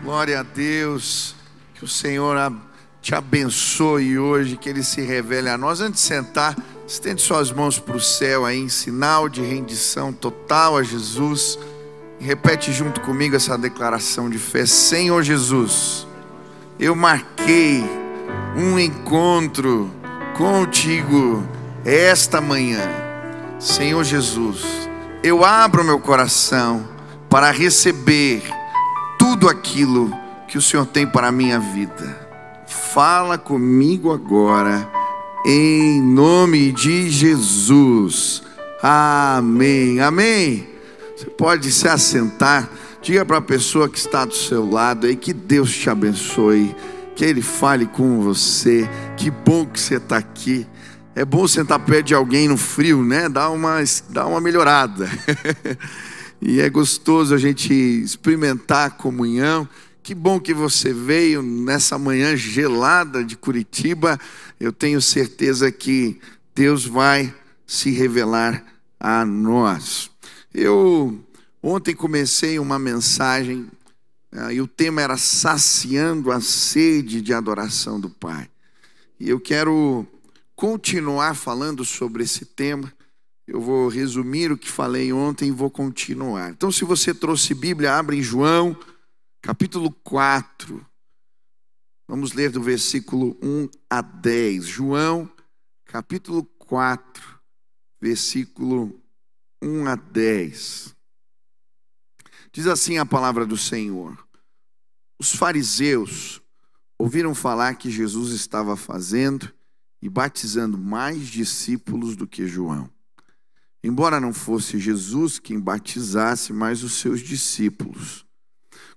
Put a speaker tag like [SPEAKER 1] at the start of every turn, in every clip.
[SPEAKER 1] Glória a Deus, que o Senhor te abençoe hoje, que Ele se revele a nós. Antes de sentar, estende suas mãos para o céu aí, em sinal de rendição total a Jesus. E repete junto comigo essa declaração de fé. Senhor Jesus, eu marquei um encontro contigo esta manhã. Senhor Jesus, eu abro meu coração para receber tudo aquilo que o Senhor tem para a minha vida. Fala comigo agora, em nome de Jesus. Amém, amém. Você pode se assentar. Diga para a pessoa que está do seu lado aí que Deus te abençoe, que Ele fale com você. Que bom que você está aqui. É bom sentar perto de alguém no frio, né? Dá uma melhorada. E é gostoso a gente experimentar a comunhão. Que bom que você veio nessa manhã gelada de Curitiba. Eu tenho certeza que Deus vai se revelar a nós. Eu ontem comecei uma mensagem e o tema era saciando a sede de adoração do Pai. E eu quero continuar falando sobre esse tema. Eu vou resumir o que falei ontem e vou continuar. Então, se você trouxe Bíblia, abre em João, capítulo 4. Vamos ler do versículo 1 a 10. João, capítulo 4, versículo 1 a 10. Diz assim a palavra do Senhor. Os fariseus ouviram falar que Jesus estava fazendo e batizando mais discípulos do que João. Embora não fosse Jesus quem batizasse, mas os seus discípulos.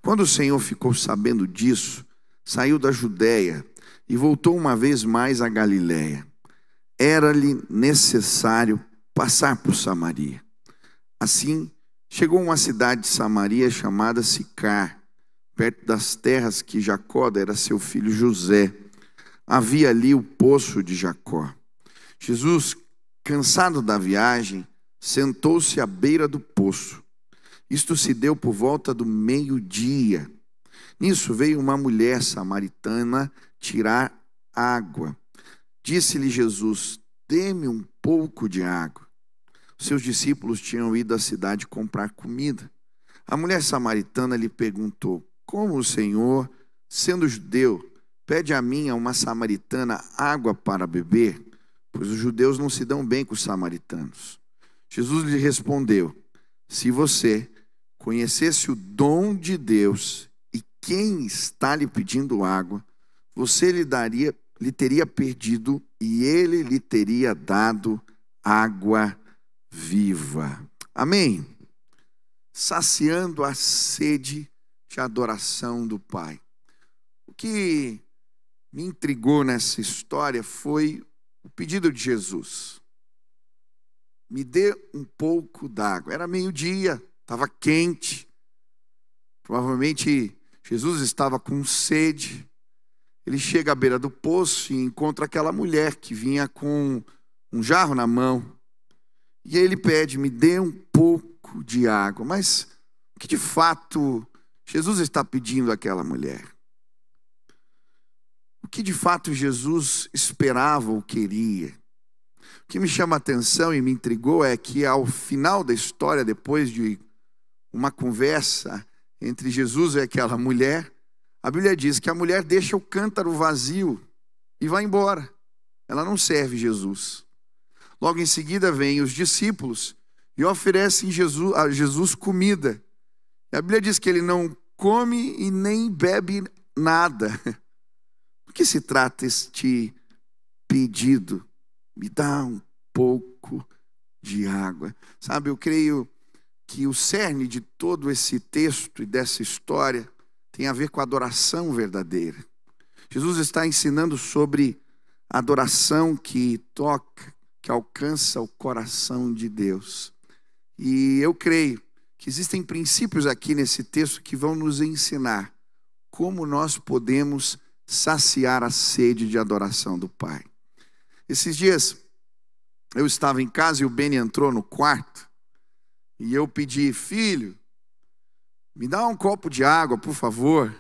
[SPEAKER 1] Quando o Senhor ficou sabendo disso, saiu da Judéia e voltou uma vez mais à Galiléia. Era-lhe necessário passar por Samaria. Assim, chegou a uma cidade de Samaria chamada Sicar, perto das terras que Jacó dera a seu filho José. Havia ali o poço de Jacó. Jesus, cansado da viagem, sentou-se à beira do poço. Isto se deu por volta do meio-dia. Nisso veio uma mulher samaritana tirar água. Disse-lhe Jesus: dê-me um pouco de água. Seus discípulos tinham ido à cidade comprar comida. A mulher samaritana lhe perguntou: como o Senhor, sendo judeu, pede a mim, a uma samaritana, água para beber? Pois os judeus não se dão bem com os samaritanos. Jesus lhe respondeu: se você conhecesse o dom de Deus e quem está lhe pedindo água, você lhe teria pedido e ele lhe teria dado água viva. Amém? Saciando a sede de adoração do Pai. O que me intrigou nessa história foi o pedido de Jesus. Me dê um pouco d'água. Era meio-dia, estava quente. Provavelmente Jesus estava com sede. Ele chega à beira do poço e encontra aquela mulher que vinha com um jarro na mão. E ele pede: me dê um pouco de água. Mas o que de fato Jesus está pedindo àquela mulher? O que de fato Jesus esperava ou queria? O que me chama a atenção e me intrigou é que ao final da história, depois de uma conversa entre Jesus e aquela mulher, a Bíblia diz que a mulher deixa o cântaro vazio e vai embora. Ela não serve Jesus. Logo em seguida vêm os discípulos e oferecem a Jesus comida. E a Bíblia diz que ele não come e nem bebe nada. Do que se trata este pedido? Me dá um pouco de água. Sabe, eu creio que o cerne de todo esse texto e dessa história tem a ver com a adoração verdadeira. Jesus está ensinando sobre a adoração que toca, que alcança o coração de Deus. E eu creio que existem princípios aqui nesse texto que vão nos ensinar como nós podemos saciar a sede de adoração do Pai. Esses dias eu estava em casa e o Beni entrou no quarto e eu pedi: filho, me dá um copo de água, por favor.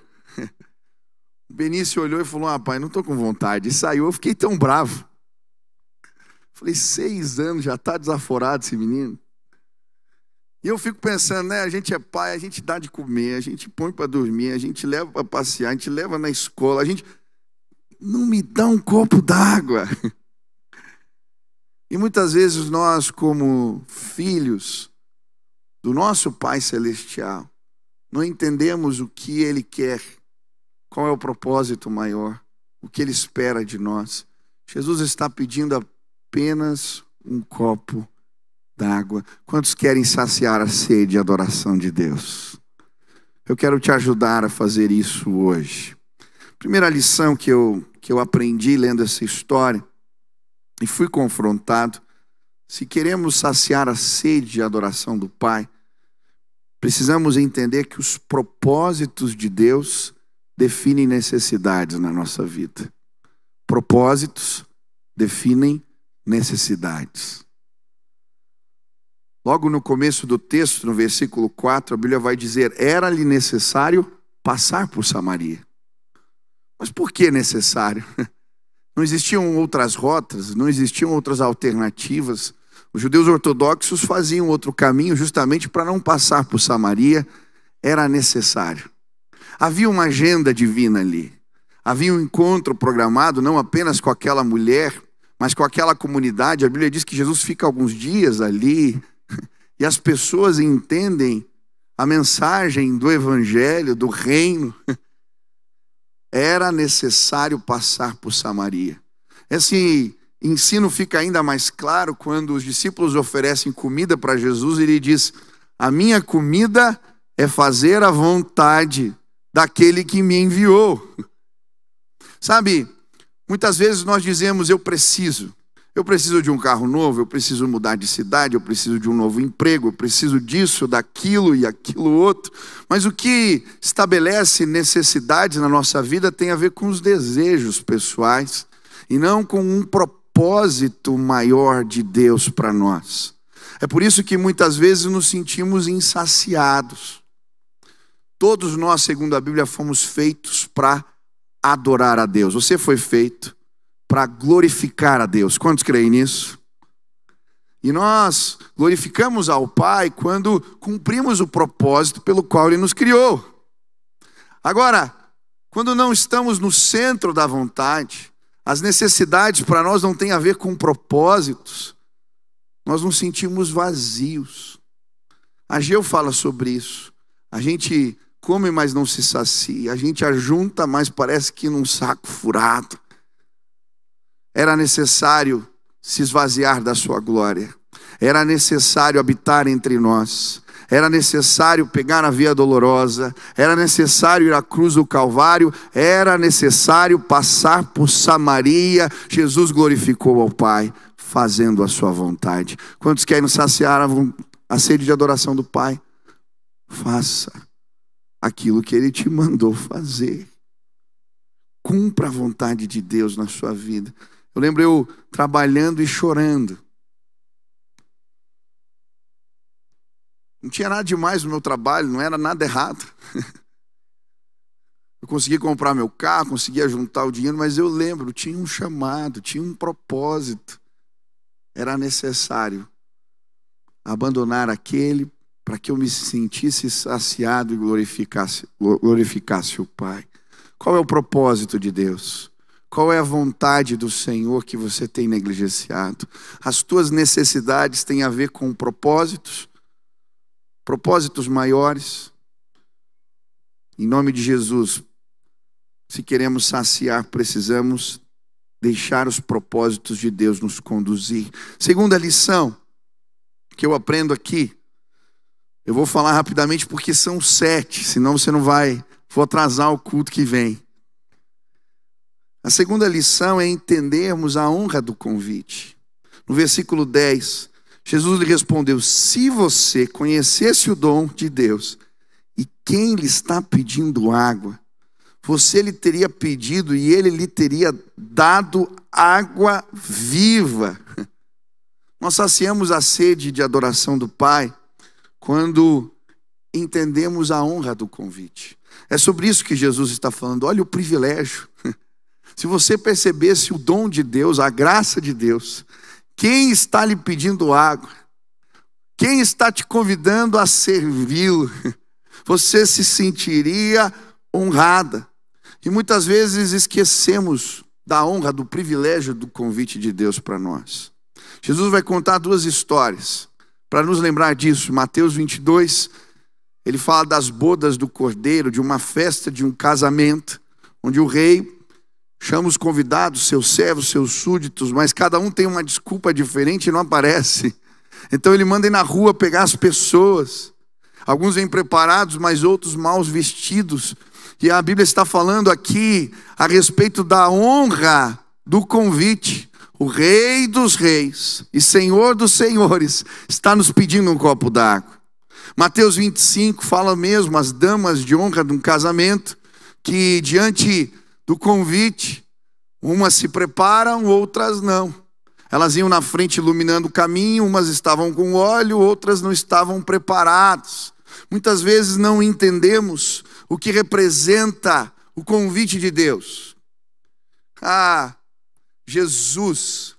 [SPEAKER 1] O Benício olhou e falou: pai, não estou com vontade. E saiu, eu fiquei tão bravo. Falei, 6 anos, já está desaforado esse menino. E eu fico pensando, né? A gente é pai, a gente dá de comer, a gente põe para dormir, a gente leva para passear, a gente leva na escola, a gente não me dá um copo d'água. E muitas vezes nós, como filhos do nosso Pai Celestial, não entendemos o que Ele quer, qual é o propósito maior, o que Ele espera de nós. Jesus está pedindo apenas um copo d'água. Quantos querem saciar a sede e a adoração de Deus? Eu quero te ajudar a fazer isso hoje. Primeira lição que eu aprendi lendo essa história e fui confrontado: se queremos saciar a sede e a adoração do Pai, precisamos entender que os propósitos de Deus definem necessidades na nossa vida. Propósitos definem necessidades. Logo no começo do texto, no versículo 4, a Bíblia vai dizer: era-lhe necessário passar por Samaria. Mas por que necessário? Não existiam outras rotas, não existiam outras alternativas. Os judeus ortodoxos faziam outro caminho justamente para não passar por Samaria. Era necessário. Havia uma agenda divina ali. Havia um encontro programado, não apenas com aquela mulher, mas com aquela comunidade. A Bíblia diz que Jesus fica alguns dias ali e as pessoas entendem a mensagem do Evangelho, do reino. Era necessário passar por Samaria. Esse ensino fica ainda mais claro quando os discípulos oferecem comida para Jesus e ele diz: a minha comida é fazer a vontade daquele que me enviou. Sabe, muitas vezes nós dizemos: eu preciso de um carro novo, eu preciso mudar de cidade, eu preciso de um novo emprego, eu preciso disso, daquilo e aquilo outro. Mas o que estabelece necessidades na nossa vida tem a ver com os desejos pessoais e não com um propósito maior de Deus para nós. É por isso que muitas vezes nos sentimos insaciados. Todos nós, segundo a Bíblia, fomos feitos para adorar a Deus. Você foi feito para glorificar a Deus. Quantos creem nisso? E nós glorificamos ao Pai quando cumprimos o propósito pelo qual Ele nos criou. Agora, quando não estamos no centro da vontade, as necessidades para nós não têm a ver com propósitos, nós nos sentimos vazios. Ageu fala sobre isso. A gente come, mas não se sacia. A gente ajunta, mas parece que num saco furado. Era necessário se esvaziar da sua glória. Era necessário habitar entre nós. Era necessário pegar a via dolorosa. Era necessário ir à cruz do Calvário. Era necessário passar por Samaria. Jesus glorificou ao Pai, fazendo a sua vontade. Quantos querem saciar a sede de adoração do Pai? Faça aquilo que Ele te mandou fazer. Cumpra a vontade de Deus na sua vida. Eu lembro eu trabalhando e chorando. Não tinha nada demais no meu trabalho, não era nada errado. Eu consegui comprar meu carro, conseguia juntar o dinheiro, mas eu lembro, tinha um chamado, tinha um propósito. Era necessário abandonar aquele para que eu me sentisse saciado e glorificasse o Pai. Qual é o propósito de Deus? Qual é a vontade do Senhor que você tem negligenciado? As tuas necessidades têm a ver com propósitos maiores. Em nome de Jesus, se queremos saciar, precisamos deixar os propósitos de Deus nos conduzir. Segunda lição que eu aprendo aqui, eu vou falar rapidamente porque são 7, senão você não vai, vou atrasar o culto que vem. A segunda lição é entendermos a honra do convite. No versículo 10, Jesus lhe respondeu: se você conhecesse o dom de Deus e quem lhe está pedindo água, você lhe teria pedido e ele lhe teria dado água viva. Nós saciamos a sede de adoração do Pai quando entendemos a honra do convite. É sobre isso que Jesus está falando. Olha o privilégio. Se você percebesse o dom de Deus, a graça de Deus, quem está lhe pedindo água, quem está te convidando a servi-lo, você se sentiria honrada. E muitas vezes esquecemos da honra, do privilégio do convite de Deus para nós. Jesus vai contar 2 histórias para nos lembrar disso. Mateus 22, ele fala das bodas do cordeiro, de uma festa, de um casamento, onde o rei chama os convidados, seus servos, seus súditos, mas cada um tem uma desculpa diferente e não aparece. Então ele manda ir na rua pegar as pessoas. Alguns vêm preparados, mas outros mal vestidos. E a Bíblia está falando aqui a respeito da honra do convite. O Rei dos Reis e Senhor dos Senhores está nos pedindo um copo d'água. Mateus 25 fala mesmo as damas de honra de um casamento, que diante do convite, umas se preparam, outras não. Elas iam na frente iluminando o caminho, umas estavam com óleo, outras não estavam preparadas. Muitas vezes não entendemos o que representa o convite de Deus. Jesus,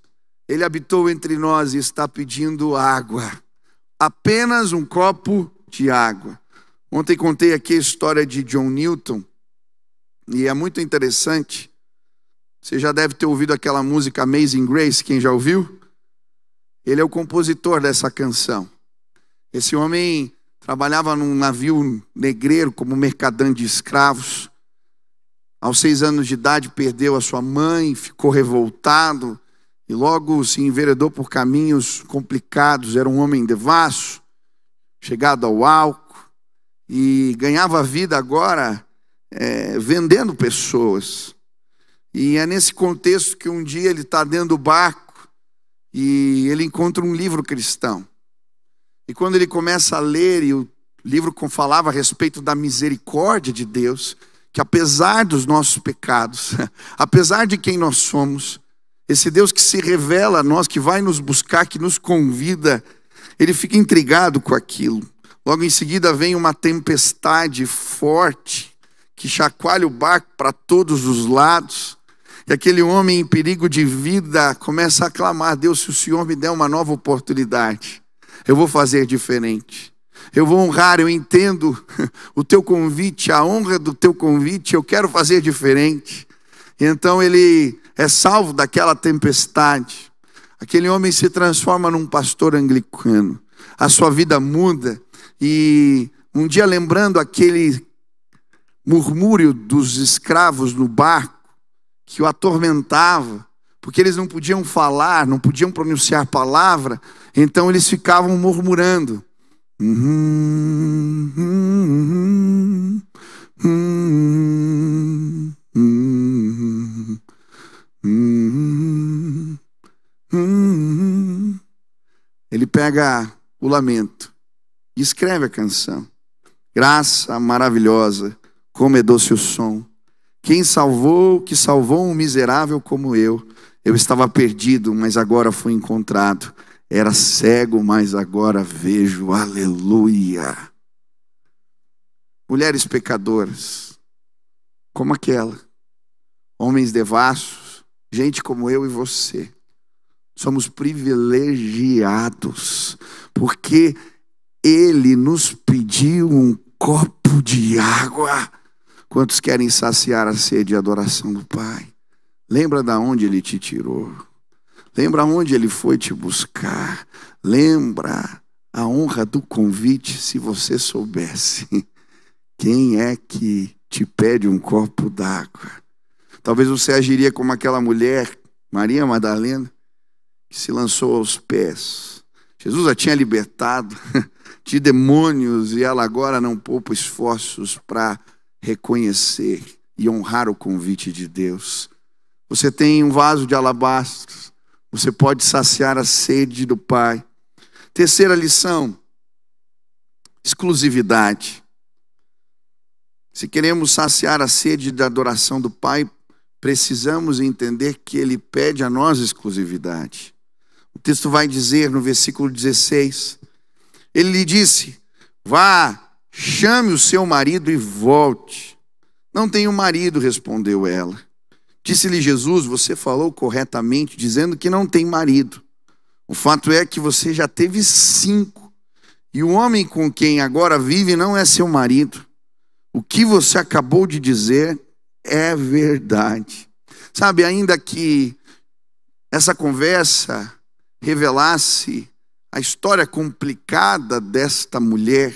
[SPEAKER 1] ele habitou entre nós e está pedindo água. Apenas um copo de água. Ontem contei aqui a história de John Newton, e é muito interessante. Você já deve ter ouvido aquela música Amazing Grace, quem já ouviu? Ele é o compositor dessa canção. Esse homem trabalhava num navio negreiro como mercadante de escravos. Aos 6 anos de idade perdeu a sua mãe, ficou revoltado e logo se enveredou por caminhos complicados. Era um homem devasso, chegado ao álcool, e ganhava vida agora vendendo pessoas. E é nesse contexto que um dia ele está dentro do barco e ele encontra um livro cristão. E quando ele começa a ler, e o livro falava a respeito da misericórdia de Deus, que apesar dos nossos pecados, apesar de quem nós somos, esse Deus que se revela a nós, que vai nos buscar, que nos convida, ele fica intrigado com aquilo. Logo em seguida vem uma tempestade forte, que chacoalha o barco para todos os lados. E aquele homem em perigo de vida começa a clamar: Deus, se o Senhor me der uma nova oportunidade, eu vou fazer diferente. Eu vou honrar, eu entendo o teu convite, a honra do teu convite, eu quero fazer diferente. E então ele é salvo daquela tempestade. Aquele homem se transforma num pastor anglicano. A sua vida muda. E um dia, lembrando aquele murmúrio dos escravos no barco, que o atormentava, porque eles não podiam falar, não podiam pronunciar palavra, então eles ficavam murmurando. Ele pega o lamento e escreve a canção. Graça maravilhosa, como é doce o som. Que salvou um miserável como eu. Eu estava perdido, mas agora fui encontrado. Era cego, mas agora vejo. Aleluia. Mulheres pecadoras, como aquela. Homens devassos, gente como eu e você. Somos privilegiados, porque Ele nos pediu um copo de água. Quantos querem saciar a sede e a adoração do Pai? Lembra de onde Ele te tirou. Lembra onde Ele foi te buscar. Lembra a honra do convite. Se você soubesse quem é que te pede um copo d'água. Talvez você agiria como aquela mulher, Maria Madalena, que se lançou aos pés. Jesus a tinha libertado de demônios e ela agora não poupa esforços para reconhecer e honrar o convite de Deus. Você tem um vaso de alabastro, você pode saciar a sede do Pai. Terceira lição, exclusividade. Se queremos saciar a sede da adoração do Pai, precisamos entender que Ele pede a nós exclusividade. O texto vai dizer no versículo 16, Ele lhe disse: vá, chame o seu marido e volte. Não tenho marido, respondeu ela. Disse-lhe Jesus: você falou corretamente, dizendo que não tem marido. O fato é que você já teve 5, e o homem com quem agora vive não é seu marido. O que você acabou de dizer é verdade. Sabe, ainda que essa conversa revelasse a história complicada desta mulher,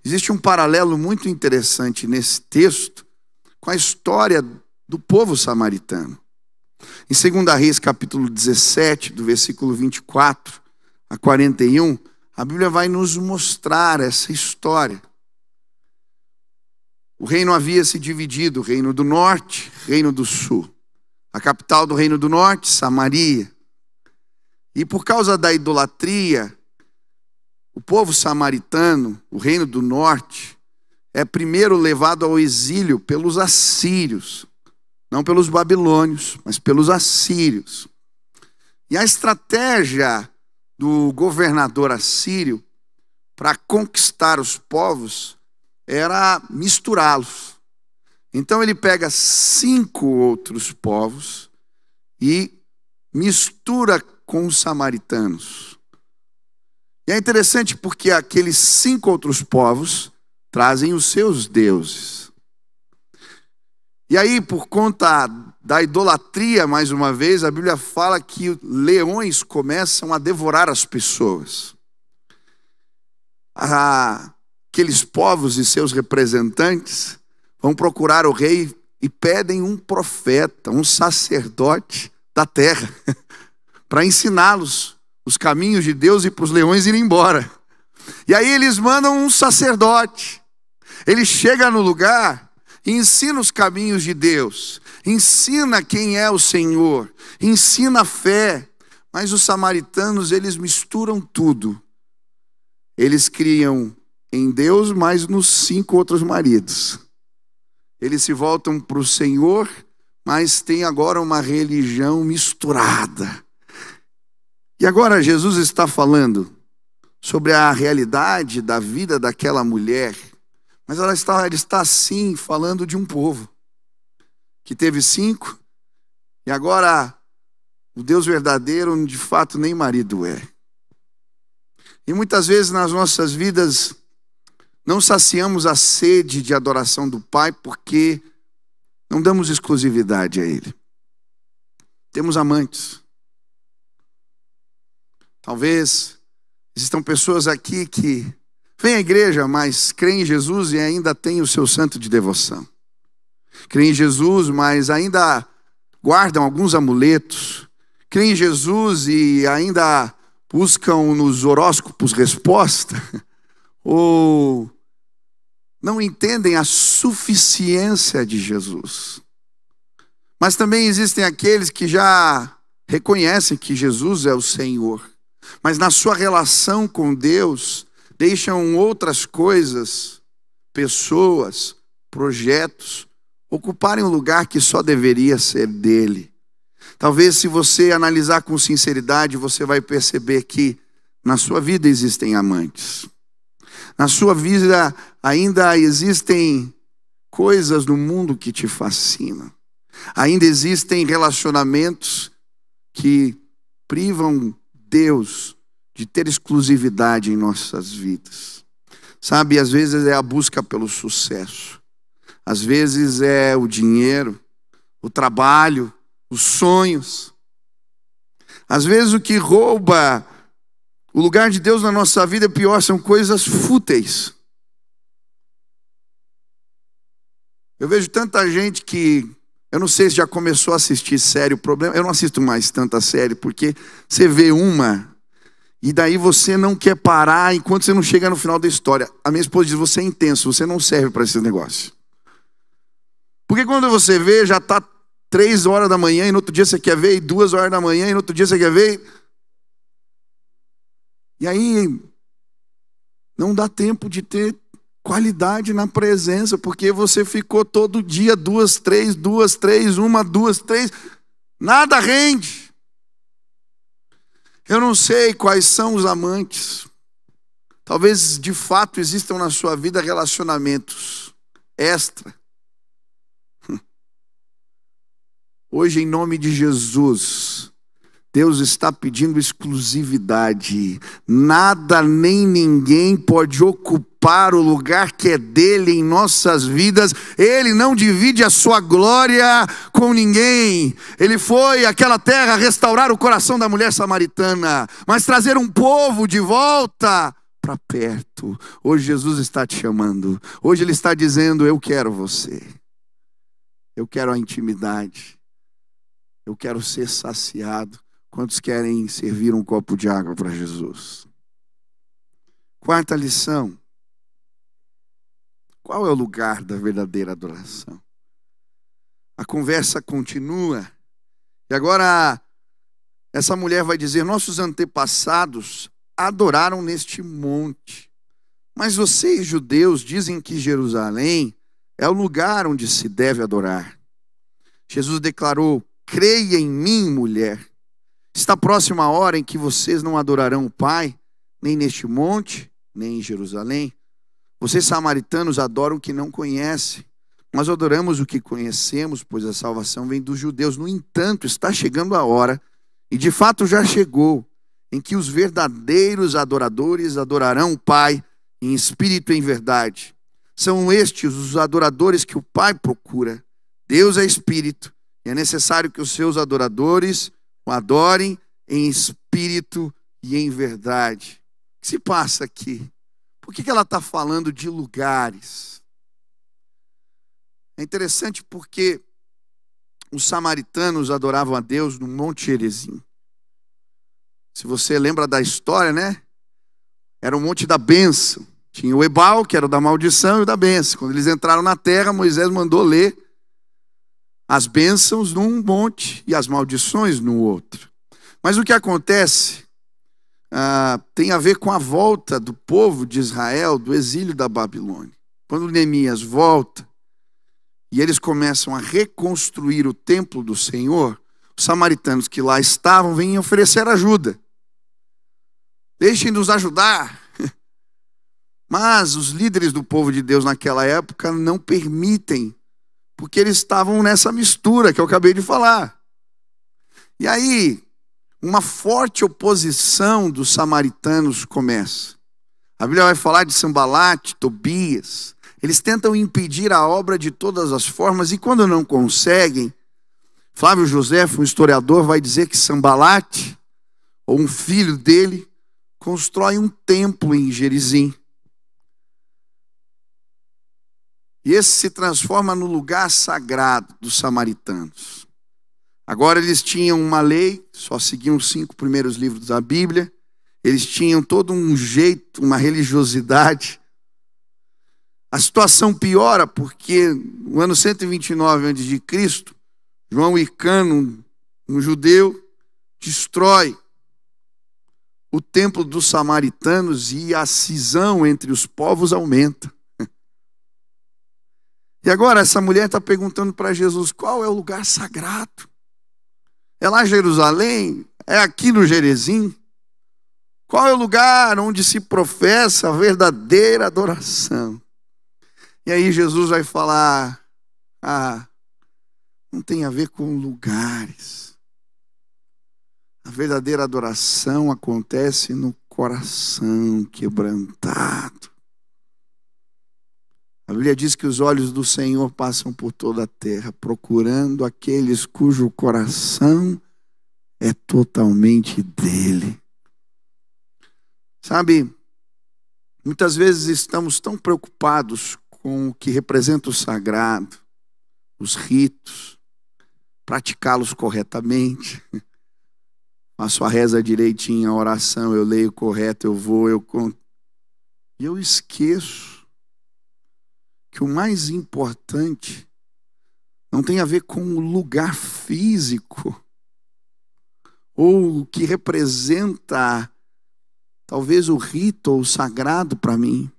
[SPEAKER 1] existe um paralelo muito interessante nesse texto com a história do povo samaritano. Em 2 Reis, capítulo 17, do versículo 24 a 41, a Bíblia vai nos mostrar essa história. O reino havia se dividido, o reino do norte, reino do sul. A capital do reino do norte, Samaria. E por causa da idolatria, o povo samaritano, o reino do norte, é primeiro levado ao exílio pelos assírios. Não pelos babilônios, mas pelos assírios. E a estratégia do governador assírio para conquistar os povos era misturá-los. Então ele pega 5 outros povos e mistura com os samaritanos. E é interessante porque aqueles 5 outros povos trazem os seus deuses. E aí, por conta da idolatria, mais uma vez, a Bíblia fala que leões começam a devorar as pessoas. Aqueles povos e seus representantes vão procurar o rei e pedem um profeta, um sacerdote da terra, para ensiná-los os caminhos de Deus e para os leões irem embora. E aí eles mandam um sacerdote. Ele chega no lugar e ensina os caminhos de Deus, ensina quem é o Senhor, ensina a fé. Mas os samaritanos, eles misturam tudo. Eles criam em Deus, mas nos 5 outros maridos. Eles se voltam para o Senhor, mas tem agora uma religião misturada. E agora Jesus está falando sobre a realidade da vida daquela mulher, mas ele está sim falando de um povo que teve 5 e agora o Deus verdadeiro de fato nem marido é. E muitas vezes nas nossas vidas não saciamos a sede de adoração do Pai porque não damos exclusividade a Ele. Temos amantes. Talvez existam pessoas aqui que vêm à igreja, mas creem em Jesus e ainda têm o seu santo de devoção. Creem em Jesus, mas ainda guardam alguns amuletos. Creem em Jesus e ainda buscam nos horóscopos resposta. Ou não entendem a suficiência de Jesus. Mas também existem aqueles que já reconhecem que Jesus é o Senhor, mas na sua relação com Deus deixam outras coisas, pessoas, projetos ocuparem um lugar que só deveria ser dele. Talvez, se você analisar com sinceridade, você vai perceber que na sua vida existem amantes. Na sua vida ainda existem coisas no mundo que te fascinam. Ainda existem relacionamentos que privam Deus de ter exclusividade em nossas vidas. Sabe, às vezes é a busca pelo sucesso. Às vezes é o dinheiro, o trabalho, os sonhos. Às vezes o que rouba o lugar de Deus na nossa vida, pior, são coisas fúteis. Eu vejo tanta gente que, eu não sei se já começou a assistir série, o problema, eu não assisto mais tanta série, porque você vê uma, e daí você não quer parar enquanto você não chega no final da história. A minha esposa diz, você é intenso, você não serve para esse negócio. Porque quando você vê, já está 3 horas da manhã, e no outro dia você quer ver, e 2 horas da manhã, e no outro dia você quer ver. E aí, não dá tempo de ter qualidade na presença, porque você ficou todo dia 2, 3, 2, 3, 1, 2, 3, nada rende. Eu não sei quais são os amantes, Talvez de fato existam na sua vida relacionamentos extra. Hoje, em nome de Jesus, Deus está pedindo exclusividade. Nada nem ninguém pode ocupar o lugar que é dele em nossas vidas. Ele não divide a sua glória com ninguém. Ele foi àquela terra restaurar o coração da mulher samaritana, mas trazer um povo de volta para perto. Hoje Jesus está te chamando. Hoje Ele está dizendo: eu quero você. Eu quero a intimidade. Eu quero ser saciado. Quantos querem servir um copo de água para Jesus? Quarta lição. Qual é o lugar da verdadeira adoração? A conversa continua. E agora essa mulher vai dizer: nossos antepassados adoraram neste monte. Mas vocês, judeus, dizem que Jerusalém é o lugar onde se deve adorar. Jesus declarou: creia em mim, mulher. Está próxima a hora em que vocês não adorarão o Pai, nem neste monte, nem em Jerusalém. Vocês samaritanos adoram o que não conhecem. Nós adoramos o que conhecemos, pois a salvação vem dos judeus. No entanto, está chegando a hora, e de fato já chegou, em que os verdadeiros adoradores adorarão o Pai em espírito e em verdade. São estes os adoradores que o Pai procura. Deus é espírito, e é necessário que os seus adoradores o adorem em espírito e em verdade. O que se passa aqui? Por que ela está falando de lugares? É interessante porque os samaritanos adoravam a Deus no Monte Gerizim. Se você lembra da história, né? Era o monte da bênção. Tinha o Ebal, que era o da maldição, e o da bênção. Quando eles entraram na terra, Moisés mandou ler as bênçãos num monte e as maldições no outro. Mas o que acontece tem a ver com a volta do povo de Israel do exílio da Babilônia. Quando Neemias volta e eles começam a reconstruir o templo do Senhor, os samaritanos que lá estavam vêm oferecer ajuda. Deixem-nos ajudar. Mas os líderes do povo de Deus naquela época não permitem, porque eles estavam nessa mistura que eu acabei de falar. E aí, uma forte oposição dos samaritanos começa. A Bíblia vai falar de Sambalate, Tobias. Eles tentam impedir a obra de todas as formas, e quando não conseguem, Flávio Josefo, um historiador, vai dizer que Sambalate, ou um filho dele, constrói um templo em Gerizim. E esse se transforma no lugar sagrado dos samaritanos. Agora eles tinham uma lei, só seguiam os 5 primeiros livros da Bíblia. Eles tinham todo um jeito, uma religiosidade. A situação piora porque no ano 129 a.C., João Hircano, um judeu, destrói o templo dos samaritanos e a cisão entre os povos aumenta. E agora essa mulher está perguntando para Jesus: qual é o lugar sagrado? É lá em Jerusalém? É aqui no Gerizim? Qual é o lugar onde se professa a verdadeira adoração? E aí Jesus vai falar: não tem a ver com lugares. A verdadeira adoração acontece no coração quebrantado. A Bíblia diz que os olhos do Senhor passam por toda a terra, procurando aqueles cujo coração é totalmente dele. Sabe, muitas vezes estamos tão preocupados com o que representa o sagrado, os ritos, praticá-los corretamente. Faço a reza direitinho, a oração, eu leio correto, eu vou, eu conto. E eu esqueço que o mais importante não tem a ver com o lugar físico, ou o que representa talvez o rito ou o sagrado para mim,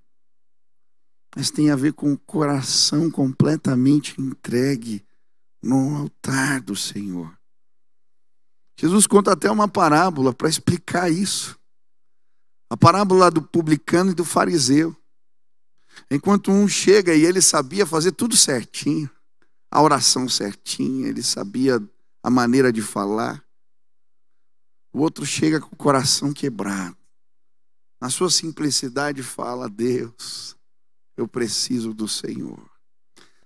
[SPEAKER 1] mas tem a ver com o coração completamente entregue no altar do Senhor. Jesus conta até uma parábola para explicar isso. A parábola do publicano e do fariseu. Enquanto um chega e ele sabia fazer tudo certinho, a oração certinha, ele sabia a maneira de falar. O outro chega com o coração quebrado. Na sua simplicidade fala: Deus, eu preciso do Senhor.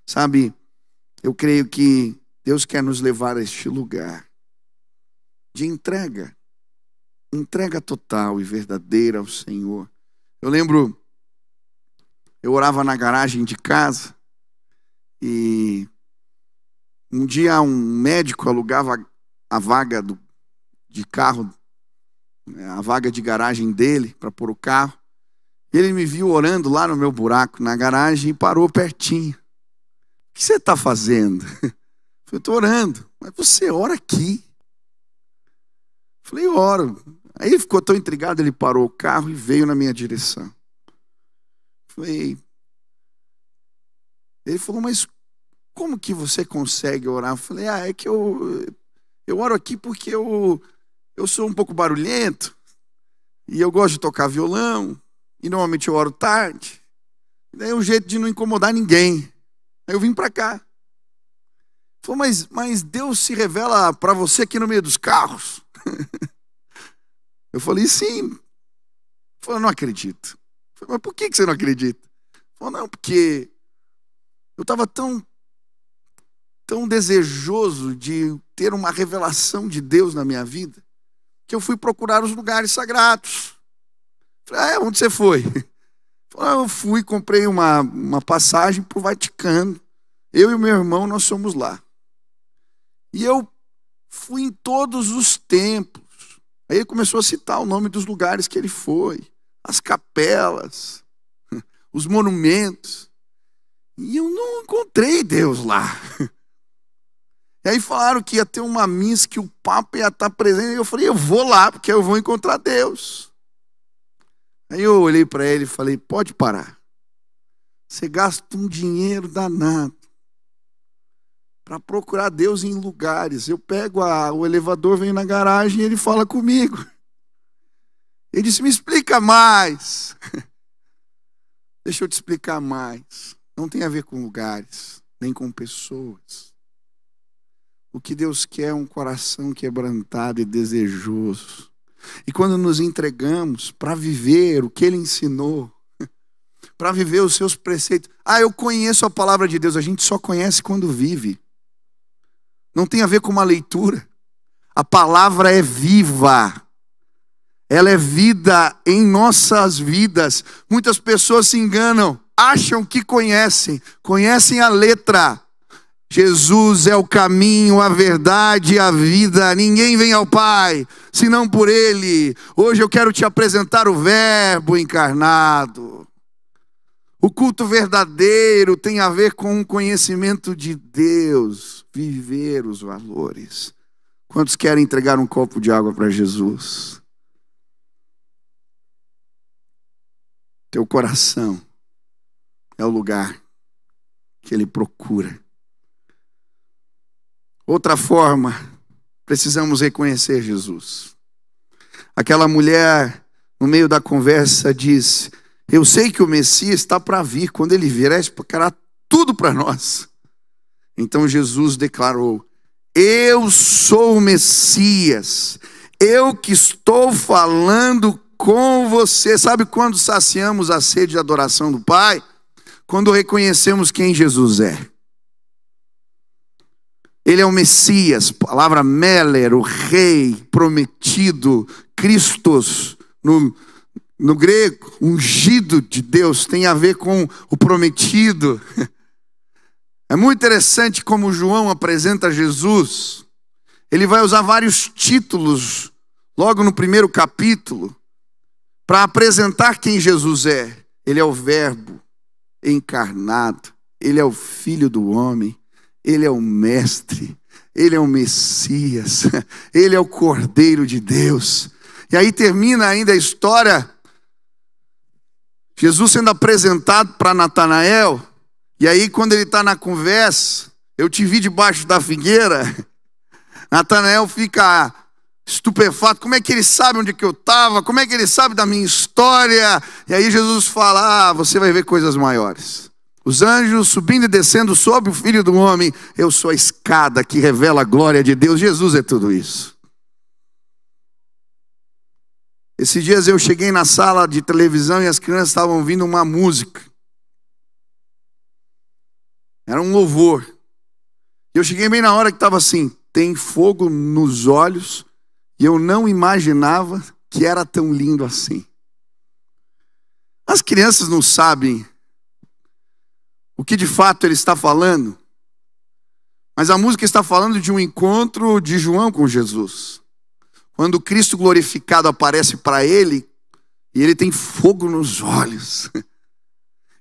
[SPEAKER 1] Sabe, eu creio que Deus quer nos levar a este lugar de entrega total e verdadeira ao Senhor. Eu lembro, eu orava na garagem de casa e um dia um médico alugava a vaga de carro, a vaga de garagem dele para pôr o carro. Ele me viu orando lá no meu buraco na garagem e parou pertinho. O que você está fazendo? Eu estou orando. Mas você ora aqui? Falei, oro. Aí ele ficou tão intrigado, ele parou o carro e veio na minha direção. Ele falou, mas como que você consegue orar? Eu falei, é que eu oro aqui porque eu sou um pouco barulhento e eu gosto de tocar violão e normalmente eu oro tarde. Daí é um jeito de não incomodar ninguém. Aí eu vim para cá. Ele falou, mas Deus se revela para você aqui no meio dos carros? Eu falei, sim. Ele falou, não acredito. Eu falei, mas por que você não acredita? Ele falou, não, porque eu estava tão desejoso de ter uma revelação de Deus na minha vida, que eu fui procurar os lugares sagrados. Eu falei, onde você foi? Ele falou, eu fui, comprei uma passagem para o Vaticano. Eu e o meu irmão, nós somos lá. E eu fui em todos os templos. Aí ele começou a citar o nome dos lugares que ele foi, as capelas, os monumentos. E eu não encontrei Deus lá. E aí falaram que ia ter uma missa, que o Papa ia estar presente. E eu falei, eu vou lá, porque eu vou encontrar Deus. Aí eu olhei para ele e falei, pode parar. Você gasta um dinheiro danado para procurar Deus em lugares. Eu pego o elevador, venho na garagem e ele fala comigo. Ele disse, me explica mais. Deixa eu te explicar mais. Não tem a ver com lugares, nem com pessoas. O que Deus quer é um coração quebrantado e desejoso. E quando nos entregamos para viver o que Ele ensinou, para viver os seus preceitos. Eu conheço a palavra de Deus. A gente só conhece quando vive. Não tem a ver com uma leitura. A palavra é viva. Ela é vida em nossas vidas. Muitas pessoas se enganam, acham que conhecem a letra. Jesus é o caminho, a verdade e a vida. Ninguém vem ao Pai, senão por Ele. Hoje eu quero te apresentar o Verbo encarnado. O culto verdadeiro tem a ver com o conhecimento de Deus, viver os valores. Quantos querem entregar um copo de água para Jesus? Teu coração é o lugar que Ele procura. Outra forma, precisamos reconhecer Jesus. Aquela mulher, no meio da conversa, diz, eu sei que o Messias está para vir. Quando Ele vier, ele explicará tudo para nós. Então Jesus declarou, eu sou o Messias. Eu que estou falando com você. Sabe quando saciamos a sede de adoração do Pai? Quando reconhecemos quem Jesus é. Ele é o Messias, palavra Meller, o rei prometido, Christos, no grego, ungido de Deus, tem a ver com o prometido. É muito interessante como João apresenta Jesus. Ele vai usar vários títulos, logo no primeiro capítulo, para apresentar quem Jesus é. Ele é o Verbo encarnado, Ele é o Filho do homem, Ele é o Mestre, Ele é o Messias, Ele é o Cordeiro de Deus. E aí termina ainda a história, Jesus sendo apresentado para Natanael, e aí quando ele está na conversa, eu te vi debaixo da figueira, Natanael fica estupefato. Como é que ele sabe onde que eu estava? Como é que ele sabe da minha história? E aí Jesus fala, você vai ver coisas maiores. Os anjos subindo e descendo sobre o Filho do Homem. Eu sou a escada que revela a glória de Deus. Jesus é tudo isso. Esses dias eu cheguei na sala de televisão e as crianças estavam ouvindo uma música. Era um louvor. Eu cheguei bem na hora que estava assim, tem fogo nos olhos, e eu não imaginava que era tão lindo assim. As crianças não sabem o que de fato ele está falando, mas a música está falando de um encontro de João com Jesus. Quando o Cristo glorificado aparece para ele, e ele tem fogo nos olhos.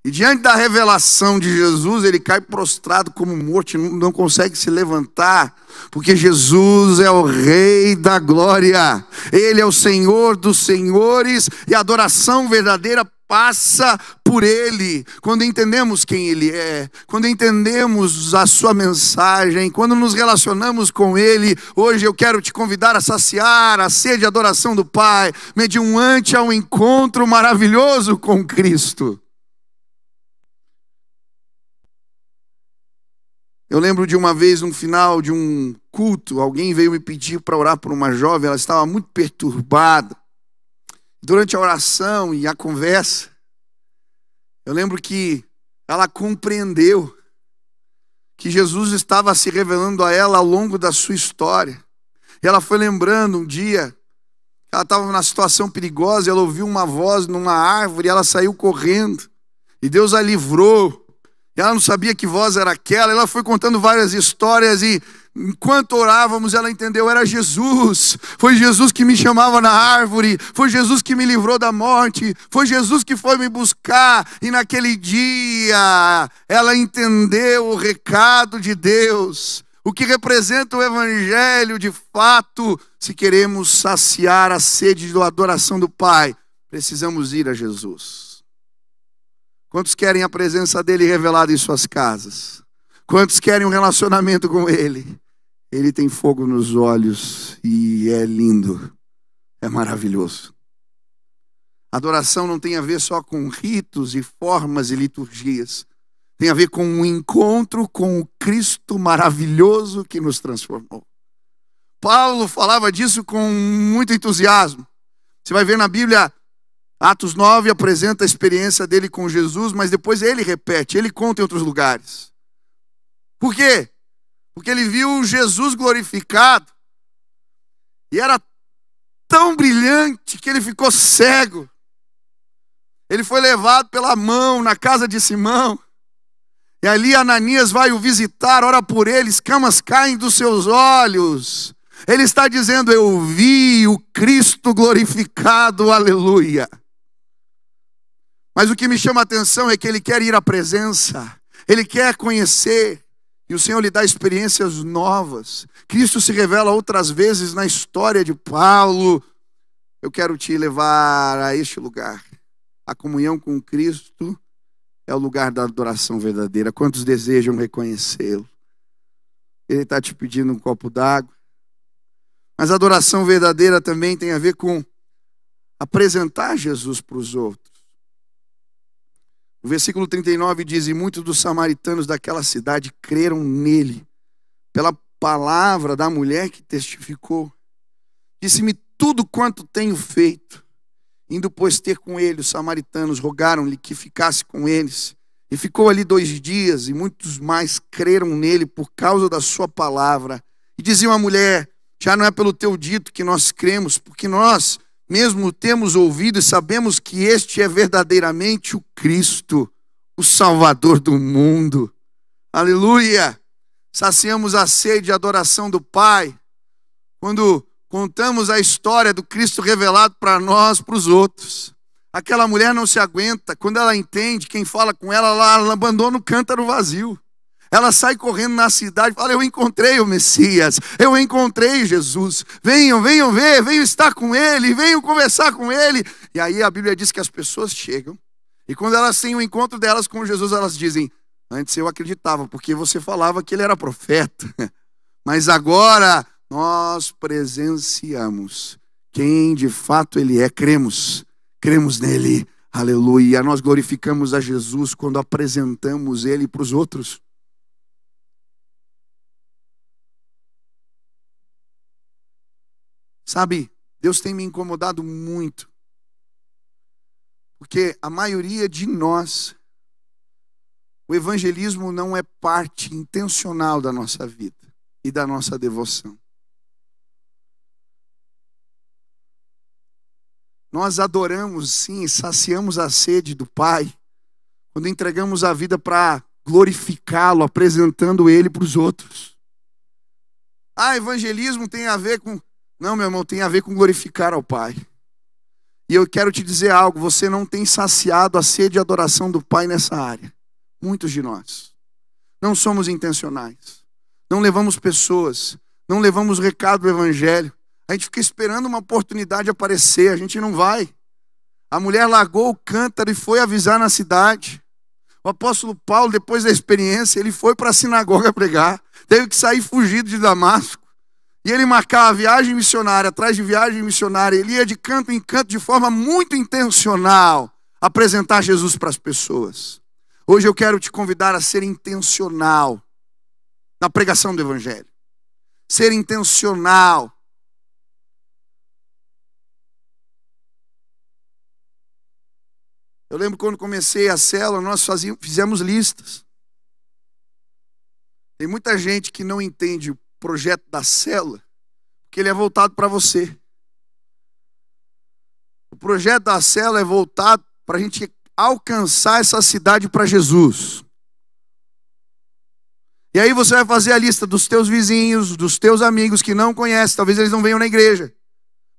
[SPEAKER 1] E diante da revelação de Jesus, ele cai prostrado como morto, não consegue se levantar, porque Jesus é o Rei da glória, Ele é o Senhor dos senhores, e a adoração verdadeira passa por Ele. Quando entendemos quem Ele é, quando entendemos a sua mensagem, quando nos relacionamos com Ele, hoje eu quero te convidar a saciar a sede de adoração do Pai, mediante ao encontro maravilhoso com Cristo. Eu lembro de uma vez, no final de um culto, alguém veio me pedir para orar por uma jovem, ela estava muito perturbada. Durante a oração e a conversa, eu lembro que ela compreendeu que Jesus estava se revelando a ela ao longo da sua história. E ela foi lembrando um dia, ela estava numa situação perigosa, ela ouviu uma voz numa árvore, e ela saiu correndo, e Deus a livrou. Ela não sabia que voz era aquela, ela foi contando várias histórias e enquanto orávamos ela entendeu, era Jesus. Foi Jesus que me chamava na árvore, foi Jesus que me livrou da morte, foi Jesus que foi me buscar. E naquele dia ela entendeu o recado de Deus, o que representa o Evangelho de fato. Se queremos saciar a sede da adoração do Pai, precisamos ir a Jesus. Quantos querem a presença dele revelada em suas casas? Quantos querem um relacionamento com ele? Ele tem fogo nos olhos e é lindo, é maravilhoso. Adoração não tem a ver só com ritos e formas e liturgias. Tem a ver com um encontro com o Cristo maravilhoso que nos transformou. Paulo falava disso com muito entusiasmo. Você vai ver na Bíblia, Atos 9 apresenta a experiência dele com Jesus, mas depois ele repete, ele conta em outros lugares. Por quê? Porque ele viu Jesus glorificado e era tão brilhante que ele ficou cego. Ele foi levado pela mão na casa de Simão, e ali Ananias vai o visitar, ora por ele, escamas caem dos seus olhos. Ele está dizendo, eu vi o Cristo glorificado, aleluia. Mas o que me chama a atenção é que ele quer ir à presença, ele quer conhecer, e o Senhor lhe dá experiências novas. Cristo se revela outras vezes na história de Paulo. Eu quero te levar a este lugar. A comunhão com Cristo é o lugar da adoração verdadeira. Quantos desejam reconhecê-lo? Ele está te pedindo um copo d'água. Mas a adoração verdadeira também tem a ver com apresentar Jesus para os outros. O versículo 39 diz, e muitos dos samaritanos daquela cidade creram nele, pela palavra da mulher que testificou. Disse-me tudo quanto tenho feito. Indo, pois, ter com ele, os samaritanos rogaram-lhe que ficasse com eles. E ficou ali 2 dias, e muitos mais creram nele por causa da sua palavra. E diziam à mulher, já não é pelo teu dito que nós cremos, porque nós mesmo temos ouvido e sabemos que este é verdadeiramente o Cristo, o Salvador do mundo. Aleluia! Saciamos a sede de adoração do Pai quando contamos a história do Cristo revelado para nós, para os outros. Aquela mulher não se aguenta, quando ela entende, quem fala com ela, ela abandona o cântaro vazio. Ela sai correndo na cidade e fala, eu encontrei o Messias, eu encontrei Jesus. Venham, venham ver, venham estar com Ele, venham conversar com Ele. E aí a Bíblia diz que as pessoas chegam, e quando elas têm o encontro delas com Jesus, elas dizem, antes eu acreditava, porque você falava que Ele era profeta. Mas agora nós presenciamos quem de fato Ele é, cremos nele, aleluia. Nós glorificamos a Jesus quando apresentamos Ele para os outros. Sabe, Deus tem me incomodado muito, porque a maioria de nós, o evangelismo não é parte intencional da nossa vida e da nossa devoção. Nós adoramos, sim, saciamos a sede do Pai, quando entregamos a vida para glorificá-lo, apresentando Ele para os outros. Evangelismo tem a ver com... Não, meu irmão, tem a ver com glorificar ao Pai. E eu quero te dizer algo, você não tem saciado a sede e adoração do Pai nessa área. Muitos de nós. Não somos intencionais. Não levamos pessoas. Não levamos recado do Evangelho. A gente fica esperando uma oportunidade aparecer. A gente não vai. A mulher largou o cântaro e foi avisar na cidade. O apóstolo Paulo, depois da experiência, ele foi para a sinagoga pregar. Teve que sair fugido de Damasco. E ele marcava viagem missionária, atrás de viagem missionária. Ele ia de canto em canto de forma muito intencional apresentar Jesus para as pessoas. Hoje eu quero te convidar a ser intencional na pregação do Evangelho. Ser intencional. Eu lembro quando comecei a célula, nós fizemos listas. Tem muita gente que não entende o projeto da célula, porque ele é voltado para você. O projeto da célula é voltado para a gente alcançar essa cidade para Jesus. E aí você vai fazer a lista dos teus vizinhos, dos teus amigos que não conhecem, talvez eles não venham na igreja,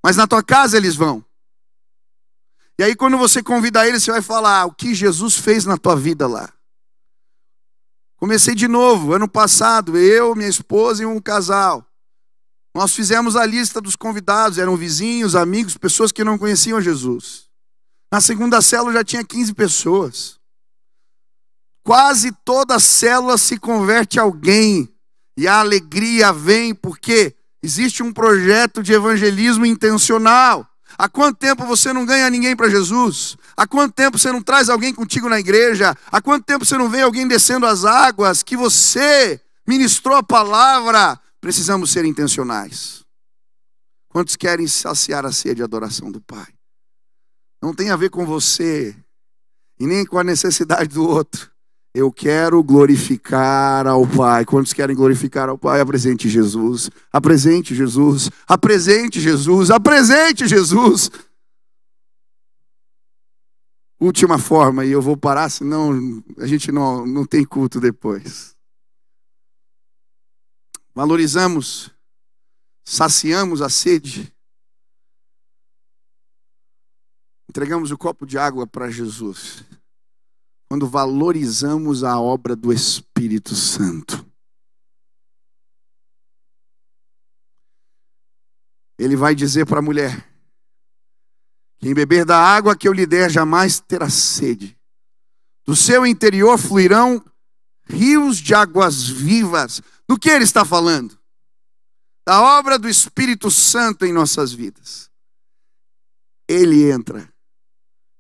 [SPEAKER 1] mas na tua casa eles vão. E aí quando você convida eles, você vai falar o que Jesus fez na tua vida lá. Comecei de novo, ano passado, eu, minha esposa e um casal. Nós fizemos a lista dos convidados, eram vizinhos, amigos, pessoas que não conheciam Jesus. Na segunda célula já tinha 15 pessoas. Quase toda célula se converte a alguém. E a alegria vem porque existe um projeto de evangelismo intencional. Há quanto tempo você não ganha ninguém para Jesus? Há quanto tempo você não traz alguém contigo na igreja? Há quanto tempo você não vê alguém descendo as águas que você ministrou a palavra? Precisamos ser intencionais. Quantos querem saciar a sede e adoração do Pai? Não tem a ver com você e nem com a necessidade do outro. Eu quero glorificar ao Pai. Quantos querem glorificar ao Pai? Apresente Jesus. Apresente Jesus. Apresente Jesus. Apresente Jesus. Última forma, e eu vou parar, senão a gente não tem culto depois. Valorizamos, saciamos a sede. Entregamos o copo de água para Jesus. Quando valorizamos a obra do Espírito Santo. Ele vai dizer para a mulher: quem beber da água que eu lhe der jamais terá sede. Do seu interior fluirão rios de águas vivas. Do que ele está falando? Da obra do Espírito Santo em nossas vidas. Ele entra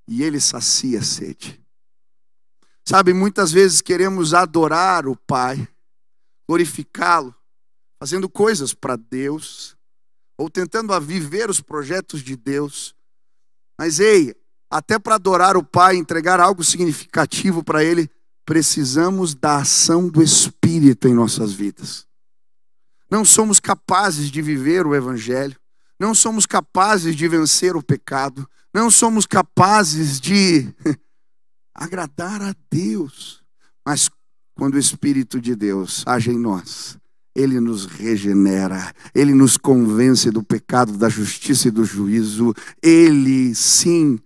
[SPEAKER 1] e ele sacia a sede. Sabe, muitas vezes queremos adorar o Pai, glorificá-lo, fazendo coisas para Deus, ou tentando viver os projetos de Deus. Mas ei, até para adorar o Pai, entregar algo significativo para Ele, precisamos da ação do Espírito em nossas vidas. Não somos capazes de viver o Evangelho, não somos capazes de vencer o pecado, não somos capazes de agradar a Deus. Mas quando o Espírito de Deus age em nós, Ele nos regenera, Ele nos convence do pecado, da justiça e do juízo. Ele, sim,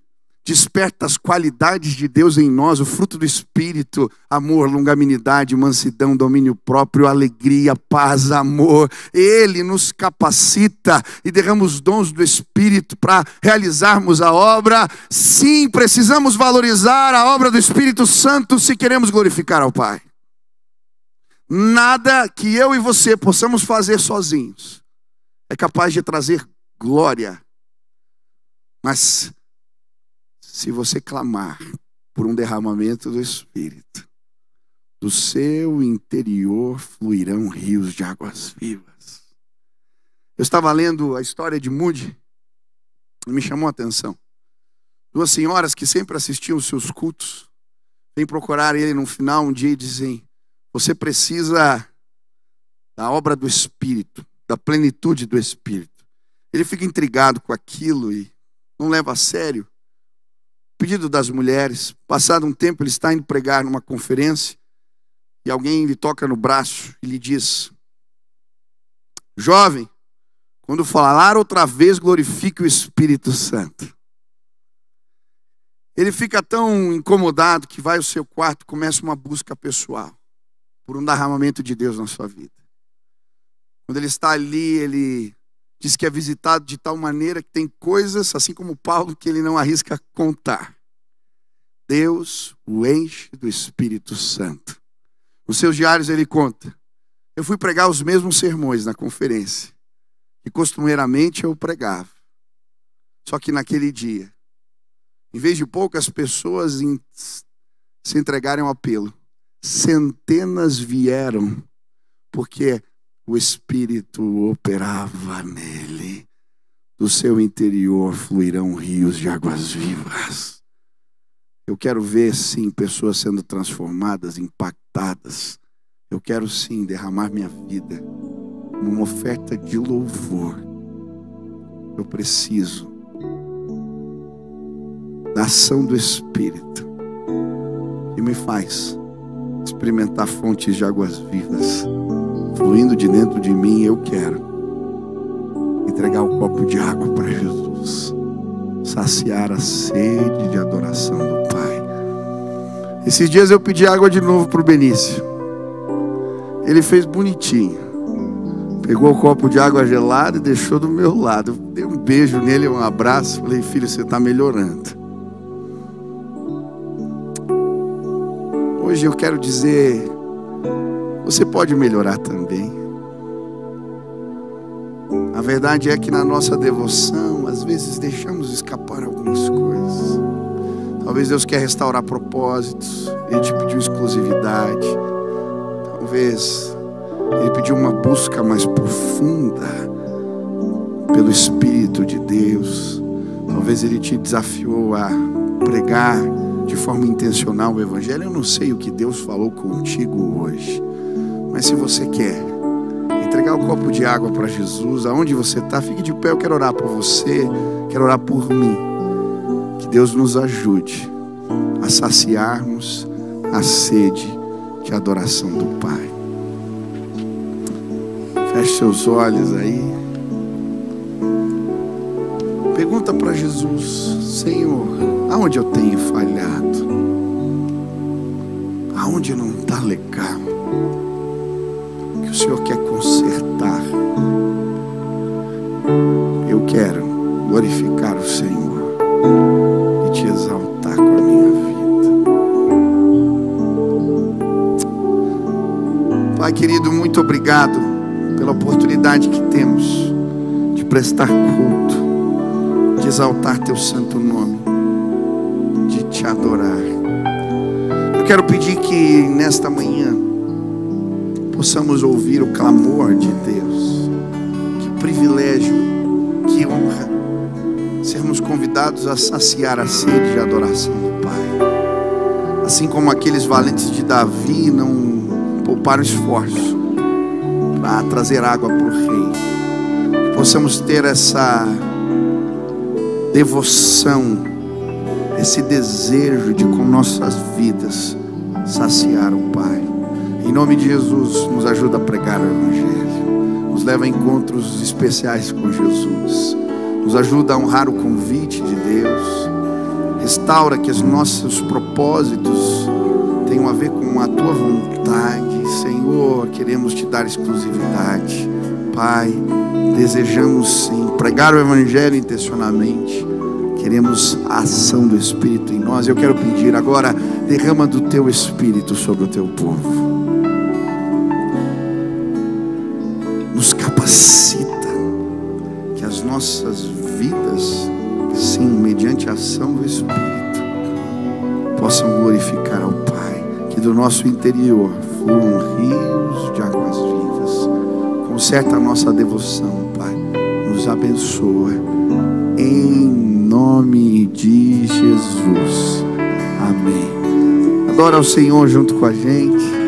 [SPEAKER 1] desperta as qualidades de Deus em nós, o fruto do Espírito: amor, longanimidade, mansidão, domínio próprio, alegria, paz, amor. Ele nos capacita e derrama os dons do Espírito para realizarmos a obra. Sim, precisamos valorizar a obra do Espírito Santo se queremos glorificar ao Pai. Nada que eu e você possamos fazer sozinhos é capaz de trazer glória. Mas se você clamar por um derramamento do Espírito, do seu interior fluirão rios de águas vivas. Eu estava lendo a história de Moody e me chamou a atenção. Duas senhoras que sempre assistiam os seus cultos vêm procurar ele no final um dia e dizem: você precisa da obra do Espírito, da plenitude do Espírito. Ele fica intrigado com aquilo e não leva a sério o pedido das mulheres. Passado um tempo, ele está indo pregar numa conferência e alguém lhe toca no braço e lhe diz: jovem, quando falar outra vez, glorifique o Espírito Santo. Ele fica tão incomodado que vai ao seu quarto e começa uma busca pessoal por um derramamento de Deus na sua vida. Quando ele está ali, ele diz que é visitado de tal maneira que tem coisas, assim como Paulo, que ele não arrisca contar. Deus o enche do Espírito Santo. Nos seus diários ele conta: eu fui pregar os mesmos sermões na conferência que costumeiramente eu pregava. Só que naquele dia, em vez de poucas pessoas se entregarem ao apelo, centenas vieram, porque o Espírito operava nele. Do seu interior fluirão rios de águas vivas. Eu quero ver, sim, pessoas sendo transformadas, impactadas. Eu quero, sim, derramar minha vida numa oferta de louvor. Eu preciso da ação do Espírito que me faz experimentar fontes de águas vivas fluindo de dentro de mim. Eu quero entregar o copo de água para Jesus, saciar a sede de adoração do Pai. Esses dias eu pedi água de novo para o Benício. Ele fez bonitinho, pegou o copo de água gelada e deixou do meu lado. Eu dei um beijo nele, um abraço. Falei: filho, você está melhorando. Hoje eu quero dizer: você pode melhorar também. A verdade é que na nossa devoção, às vezes deixamos escapar algumas coisas. Talvez Deus quer restaurar propósitos. Ele te pediu exclusividade. Talvez Ele pediu uma busca mais profunda pelo Espírito de Deus. Talvez Ele te desafiou a pregar de forma intencional o Evangelho. Eu não sei o que Deus falou contigo hoje, mas se você quer entregar o copo de água para Jesus, aonde você está, fique de pé. Eu quero orar por você, quero orar por mim. Que Deus nos ajude a saciarmos a sede de adoração do Pai. Feche seus olhos aí. Pergunta para Jesus: Senhor, aonde eu tenho falhado? Aonde não está legal? Que o Senhor quer consertar. Eu quero glorificar o Senhor e te exaltar com a minha vida. Pai querido, muito obrigado pela oportunidade que temos de prestar culto, de exaltar teu santo nome, de te adorar. Eu quero pedir que nesta manhã possamos ouvir o clamor de Deus. Que privilégio, que honra sermos convidados a saciar a sede de adoração do Pai. Assim como aqueles valentes de Davi não pouparam esforço para trazer água para o rei. Que possamos ter essa devoção, esse desejo de com nossas vidas saciar o Pai. Em nome de Jesus, nos ajuda a pregar o Evangelho, nos leva a encontros especiais com Jesus, nos ajuda a honrar o convite de Deus, restaura que os nossos propósitos tenham a ver com a Tua vontade. Senhor, queremos Te dar exclusividade. Pai, desejamos sim pregar o Evangelho intencionalmente. Queremos a ação do Espírito em nós. Eu quero pedir agora, derrama do Teu Espírito sobre o Teu povo. Nos capacita nossas vidas, sim, mediante a ação do Espírito, possam glorificar ao Pai. Que do nosso interior fluam rios de águas vivas. Conserta a nossa devoção, Pai. Nos abençoa. Em nome de Jesus. Amém. Adora ao Senhor junto com a gente.